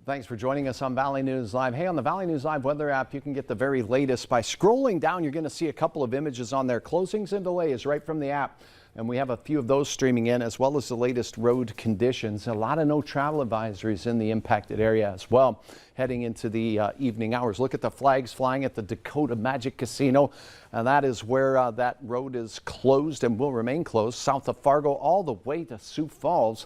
Thanks for joining us on Valley News Live. Hey, on the Valley News Live weather app, you can get the very latest. By scrolling down, you're going to see a couple of images on there. Closings and delays right from the app. And we have a few of those streaming in, as well as the latest road conditions. A lot of no travel advisories in the impacted area as well, heading into the evening hours. Look at the flags flying at the Dakota Magic Casino. And that is where that road is closed and will remain closed, south of Fargo all the way to Sioux Falls.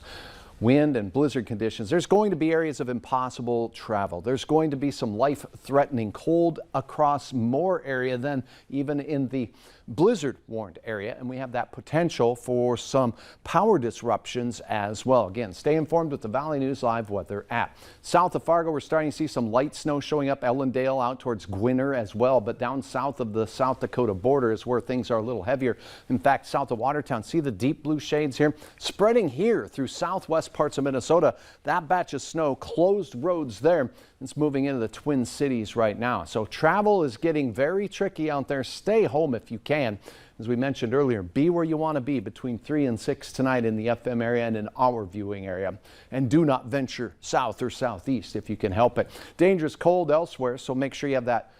Wind and blizzard conditions. There's going to be areas of impossible travel. There's going to be some life-threatening cold across more area than even in the blizzard warned area, and we have that potential for some power disruptions as well. Again, stay informed with the Valley News Live weather app. South of Fargo, we're starting to see some light snow showing up. Ellendale out towards Gwinner as well, but down south of the South Dakota border is where things are a little heavier. In fact, south of Watertown, see the deep blue shades here spreading here through southwest parts of Minnesota. That batch of snow closed roads there. It's moving into the Twin Cities right now. So travel is getting very tricky out there. Stay home if you can. As we mentioned earlier, be where you want to be between 3 and 6 tonight in the FM area and in our viewing area. And do not venture south or southeast if you can help it. Dangerous cold elsewhere, so make sure you have that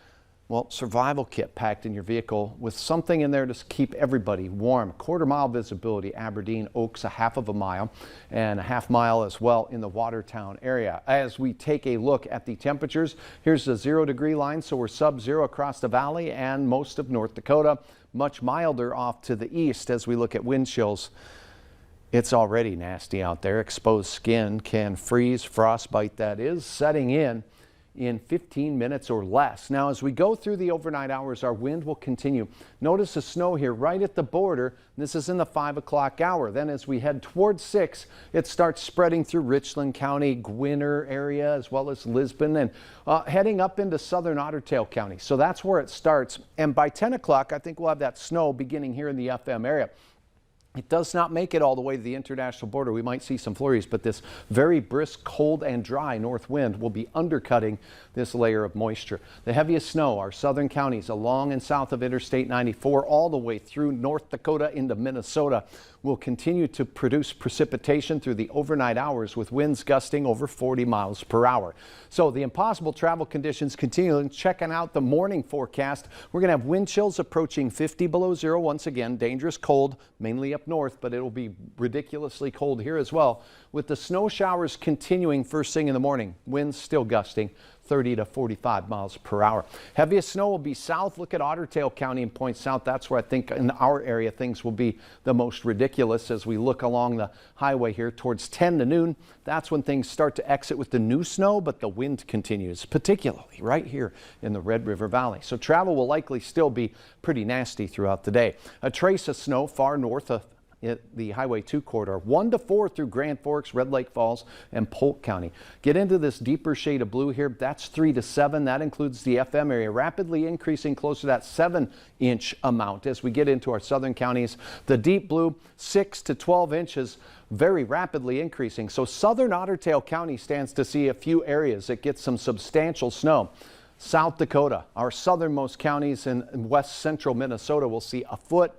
survival kit packed in your vehicle with something in there to keep everybody warm. Quarter-mile visibility, Aberdeen, Oaks, a half of a mile, and a half mile as well in the Watertown area. As we take a look at the temperatures, here's the 0-degree line, so we're sub-zero across the valley and most of North Dakota. Much milder off to the east as we look at wind chills. It's already nasty out there. Exposed skin can freeze, frostbite that is, setting in 15 minutes or less. Now, as we go through the overnight hours, our wind will continue. Notice the snow here right at the border. This is in the 5 o'clock hour. Then as we head towards 6, it starts spreading through Richland County, Gwinner area, as well as Lisbon, and heading up into southern Otter Tail County. So that's where it starts. And by 10 o'clock, I think we'll have that snow beginning here in the FM area. It does not make it all the way to the international border. We might see some flurries, but this very brisk, cold and dry north wind will be undercutting this layer of moisture. The heaviest snow, our southern counties along and south of Interstate 94 all the way through North Dakota into Minnesota, will continue to produce precipitation through the overnight hours with winds gusting over 40 miles per hour. So the impossible travel conditions continue. And checking out the morning forecast, we're going to have wind chills approaching 50 below zero once again. Dangerous cold, mainly up north, but it'll be ridiculously cold here as well, with the snow showers continuing first thing in the morning. Winds still gusting 30 to 45 miles per hour. Heaviest snow will be south. Look at Otter Tail County and point south. That's where I think in our area things will be the most ridiculous as we look along the highway here towards 10 to noon. That's when things start to exit with the new snow, but the wind continues, particularly right here in the Red River Valley. So travel will likely still be pretty nasty throughout the day. A trace of snow far north of the Highway 2 corridor, 1 to 4 through Grand Forks, Red Lake Falls, and Polk County. Get into this deeper shade of blue here. That's 3 to 7. That includes the FM area, rapidly increasing close to that 7-inch amount as we get into our southern counties. The deep blue, 6 to 12 inches, very rapidly increasing. So southern Otter Tail County stands to see a few areas that get some substantial snow. South Dakota, our southernmost counties in west central Minnesota will see a foot.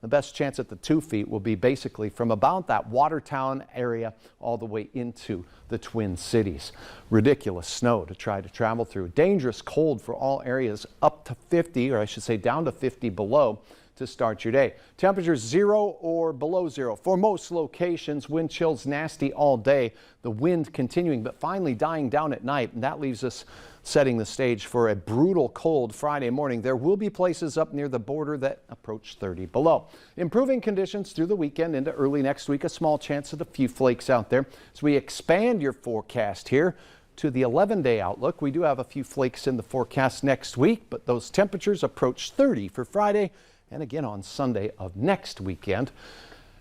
The best chance at the 2 feet will be basically from about that Watertown area all the way into the Twin Cities. Ridiculous snow to try to travel through. Dangerous cold for all areas up to 50, or I should say down to 50 below to start your day. Temperatures 0 or below 0 for most locations. Wind chills nasty all day. The wind continuing but finally dying down at night, and that leaves us setting the stage for a brutal cold Friday morning. There will be places up near the border that approach 30 below. Improving conditions through the weekend into early next week. A small chance of a few flakes out there. As we expand your forecast here to the 11-day outlook, we do have a few flakes in the forecast next week, but those temperatures approach 30 for Friday and again on Sunday of next weekend.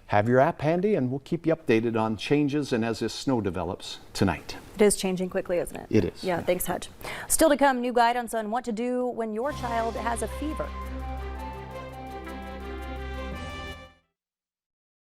Have your app handy and we'll keep you updated on changes and as this snow develops tonight. It is changing quickly, isn't it? It is. Yeah, thanks, Hutch. Still to come, new guidance on what to do when your child has a fever.